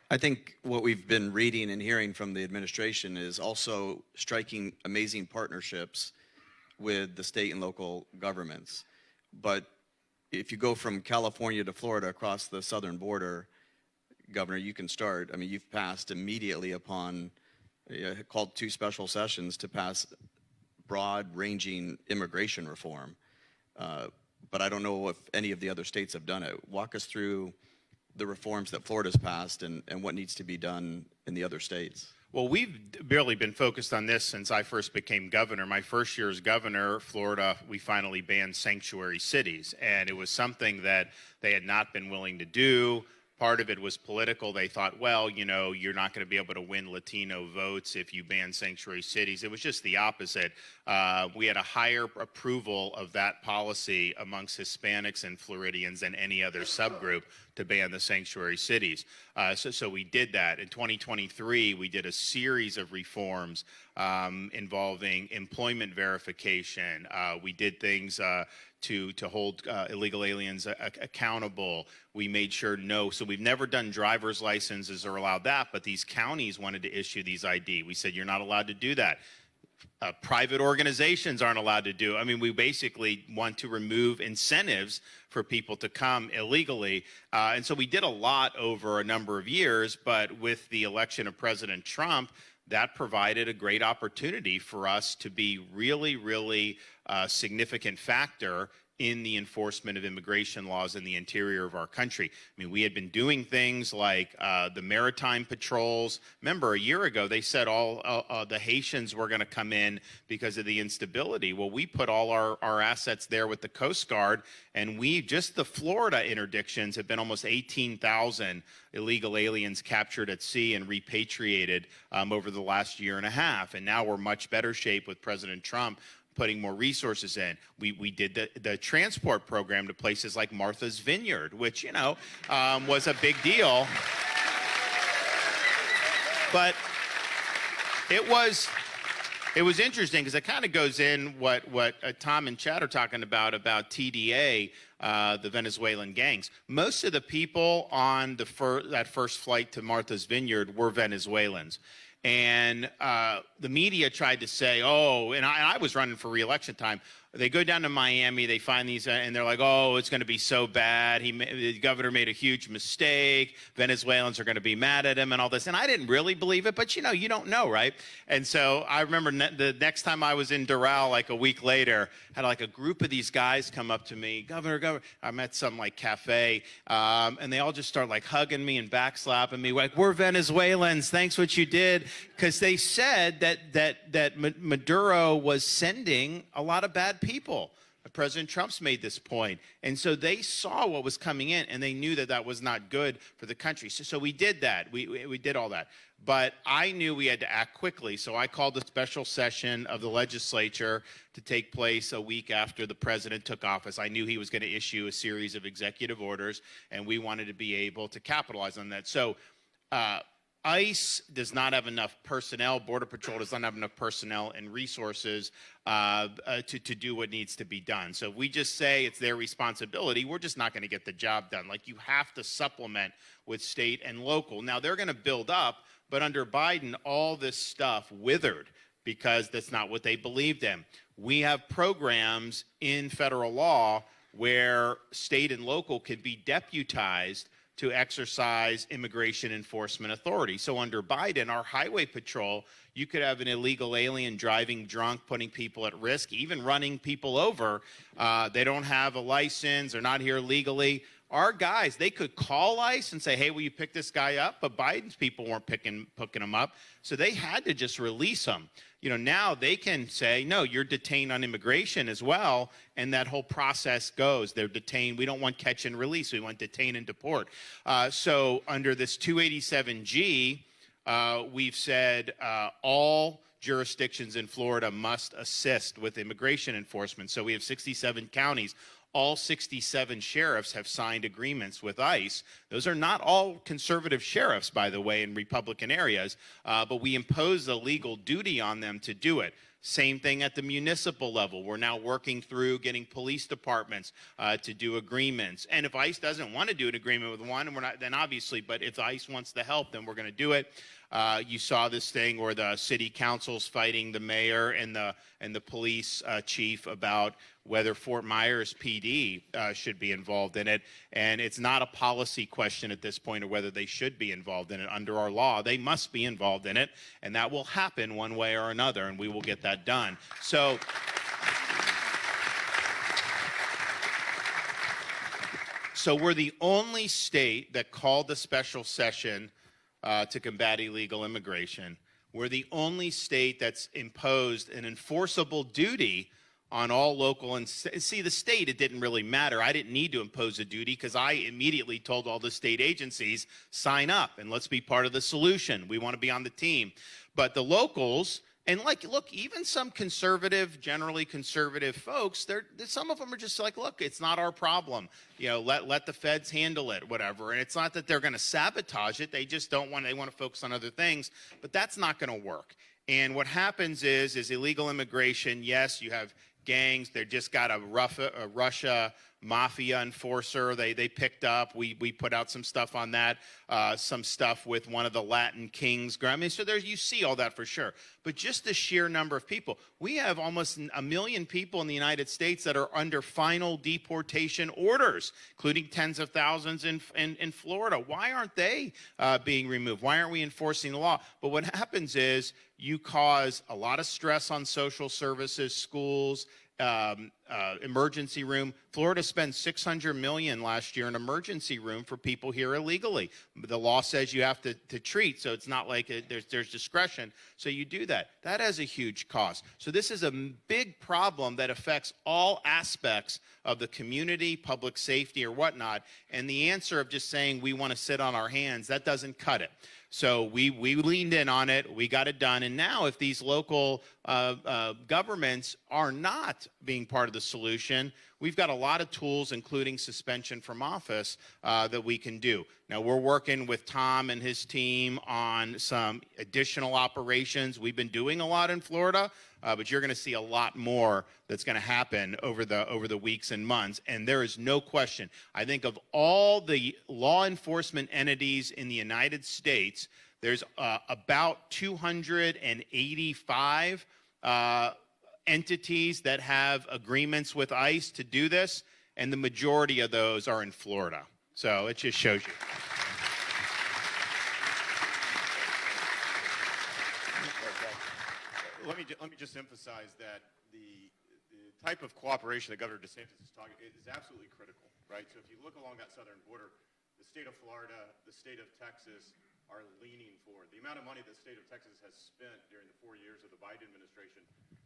I think what we've been reading and hearing from the administration is also striking amazing partnerships with the state and local governments. But if you go from California to Florida across the southern border, Governor, you can start. I mean, you've passed immediately upon, called 2 special sessions to pass broad-ranging immigration reform. But I don't know if any of the other states have done it. Walk us through the reforms that Florida's passed and what needs to be done in the other states. Well, we've barely been focused on this since I first became governor. My first year as governor, Florida, we finally banned sanctuary cities, and it was something that they had not been willing to do. Part of it was political. They thought, well, you know, you're not going to be able to win Latino votes if you ban sanctuary cities. It was just the opposite. We had a higher approval of that policy amongst Hispanics and Floridians than any other subgroup to ban the sanctuary cities. So we did that. In 2023, we did a series of reforms involving employment verification. We did things to hold illegal aliens accountable. We made sure so we've never done driver's licenses or allowed that, but these counties wanted to issue these ID. We said, you're not allowed to do that. Private organizations aren't allowed to do. I mean, we basically want to remove incentives for people to come illegally. And so we did a lot over a number of years, but with the election of President Trump, that provided a great opportunity for us to be really significant factor in the enforcement of immigration laws in the interior of our country. I mean, we had been doing things like the maritime patrols. Remember, a year ago, they said all the Haitians were going to come in because of the instability. Well, we put all our assets there with the Coast Guard, and just the Florida interdictions have been almost 18,000 illegal aliens captured at sea and repatriated over the last year and a half. And now we're much better shape with President Trump putting more resources in. We did the transport program to places like Martha's Vineyard, which, you know, was a big deal. But it was interesting because it kind of goes in what Tom and Chad are talking about TDA, the Venezuelan gangs. Most of the people on that first flight to Martha's Vineyard were Venezuelans. And the media tried to say, oh, and I was running for re-election time. They go down to Miami, they find these, and they're like, oh, it's going to be so bad. The governor made a huge mistake. Venezuelans are going to be mad at him and all this. And I didn't really believe it, but, you know, you don't know, right? And so I remember the next time I was in Doral, like a week later, had like a group of these guys come up to me, Governor. I'm at some like cafe, and they all just start like hugging me and backslapping me, like, we're Venezuelans, thanks what you did. Because they said that Maduro was sending a lot of bad people. President Trump's made this point. And so they saw what was coming in, and they knew that was not good for the country. So we did that. We did all that. But I knew we had to act quickly, so I called a special session of the legislature to take place a week after the president took office. I knew he was going to issue a series of executive orders, and we wanted to be able to capitalize on that. So ICE does not have enough personnel, Border Patrol does not have enough personnel and resources to do what needs to be done. So if we just say it's their responsibility, we're just not going to get the job done. Like, you have to supplement with state and local. Now, they're going to build up, but under Biden, all this stuff withered because that's not what they believed in. We have programs in federal law where state and local could be deputized to exercise immigration enforcement authority. So under Biden, our highway patrol, you could have an illegal alien driving drunk, putting people at risk, even running people over. They don't have a license, they're not here legally. Our guys, they could call ICE and say, hey, will you pick this guy up? But Biden's people weren't picking him up. So they had to just release him. You know, now they can say, no, you're detained on immigration as well, and that whole process goes. They're detained. We don't want catch and release. We want detain and deport. So under this 287G, we've said all jurisdictions in Florida must assist with immigration enforcement. So we have 67 counties. All 67 sheriffs have signed agreements with ICE. Those are not all conservative sheriffs, by the way, in Republican areas, but we impose a legal duty on them to do it. Same thing at the municipal level. We're now working through getting police departments to do agreements. And if ICE doesn't want to do an agreement with one, we're not, then obviously, but if ICE wants to help, then we're going to do it. You saw this thing where the city council's fighting the mayor and the police chief about whether Fort Myers PD should be involved in it. And it's not a policy question at this point of whether they should be involved in it. Under our law, they must be involved in it, and that will happen one way or another, and we will get that done. So we're the only state that called a special session to combat illegal immigration. We're the only state that's imposed an enforceable duty on all local and see the state. It didn't really matter. I didn't need to impose a duty because I immediately told all the state agencies, sign up and let's be part of the solution. We want to be on the team. But the locals, and look, even some conservative, generally conservative folks, some of them are just like, look, it's not our problem. Let the feds handle it, whatever. And it's not that they're going to sabotage it. They just don't want. They want to focus on other things. But that's not going to work. And what happens is illegal immigration. Yes, you have gangs. They just got a Russia mafia enforcer they picked up. We put out some stuff on that, some stuff with one of the Latin kings. I mean, so you see all that for sure. But just the sheer number of people. We have almost 1 million people in the United States that are under final deportation orders, including tens of thousands in Florida. Why aren't they being removed? Why aren't we enforcing the law? But what happens is you cause a lot of stress on social services, schools, emergency room. Florida spent $600 million last year in emergency room for people here illegally. The law says you have to treat, so it's not like there's discretion. So you do that. That has a huge cost. So this is a big problem that affects all aspects of the community, public safety, or whatnot. And the answer of just saying we want to sit on our hands, that doesn't cut it. So we leaned in on it, we got it done, and now if these local governments are not being part of the solution, we've got a lot of tools, including suspension from office, that we can do. Now, we're working with Tom and his team on some additional operations. We've been doing a lot in Florida, but you're going to see a lot more that's going to happen over the weeks and months. And there is no question. I think of all the law enforcement entities in the United States, there's about 285 entities that have agreements with ICE to do this, and the majority of those are in Florida. So it just shows you. Let me just emphasize that the type of cooperation that Governor DeSantis is talking is absolutely critical, right? So if you look along that southern border, the state of Florida, the state of Texas are leaning forward. The amount of money the state of Texas has spent during the 4 years of the Biden administration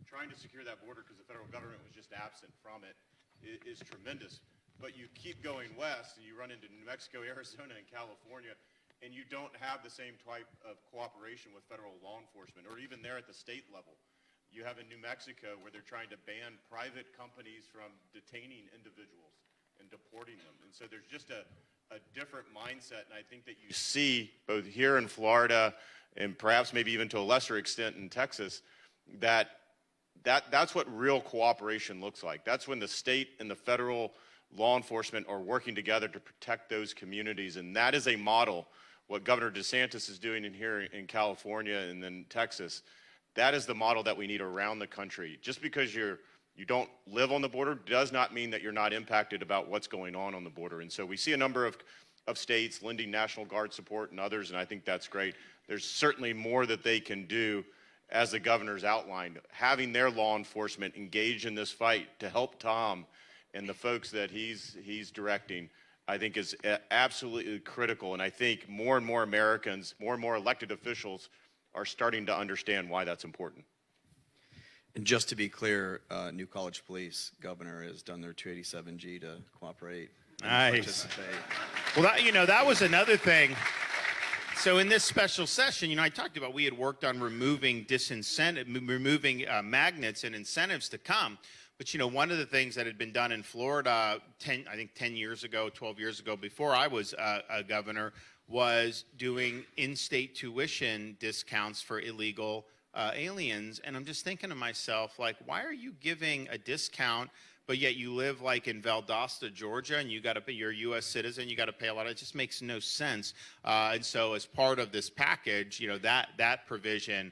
trying to secure that border because the federal government was just absent from it is tremendous. But you keep going west and you run into New Mexico, Arizona, and California, and you don't have the same type of cooperation with federal law enforcement, or even there at the state level. You have in New Mexico where they're trying to ban private companies from detaining individuals and deporting them. And so there's just a different mindset, and I think that you see both here in Florida and perhaps maybe even to a lesser extent in Texas, that's what real cooperation looks like. That's when the state and the federal law enforcement are working together to protect those communities, and that is a model. What Governor DeSantis is doing here in California and then Texas, that is the model that we need around the country. Just because you don't live on the border does not mean that you're not impacted about what's going on the border. And so we see a number of states lending National Guard support and others, and I think that's great. There's certainly more that they can do, as the governor's outlined, having their law enforcement engage in this fight to help Tom and the folks that he's directing, I think is absolutely critical. And I think more and more Americans, more and more elected officials are starting to understand why that's important. And just to be clear, New College Police Governor has done their 287G to cooperate and nice. participate. Well, that was another thing. So in this special session, I talked about we had worked on removing magnets and incentives to come. But, one of the things that had been done in Florida 10 years ago, 12 years ago, before I was a governor, was doing in-state tuition discounts for illegal aliens, and I'm just thinking to myself, like, why are you giving a discount, but yet you live like in Valdosta, Georgia, and you got to pay, you're a U.S. citizen, you got to pay a lot. It just makes no sense. And so, as part of this package, that provision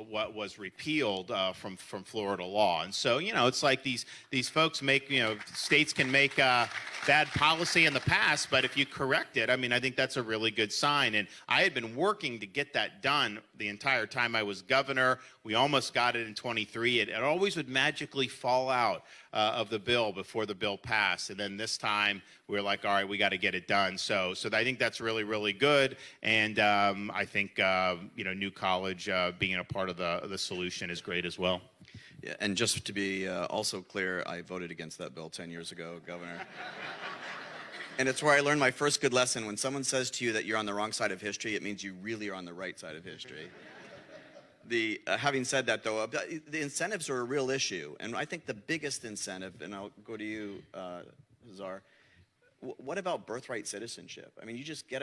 what was repealed from Florida law. And so, it's like these folks make, states can make bad policy in the past, but if you correct it, I think that's a really good sign. And I had been working to get that done the entire time I was governor. We almost got it in 23. It always would magically fall out of the bill before the bill passed. And then this time we were like, all right, we got to get it done. So I think that's really, really good. And I think, New College being a part of the solution is great as well. Yeah, and just to be also clear, I voted against that bill 10 years ago, Governor. And it's where I learned my first good lesson. When someone says to you that you're on the wrong side of history, it means you really are on the right side of history. Having said that, though, the incentives are a real issue. And I think the biggest incentive, and I'll go to you, Czar, what about birthright citizenship? You just get a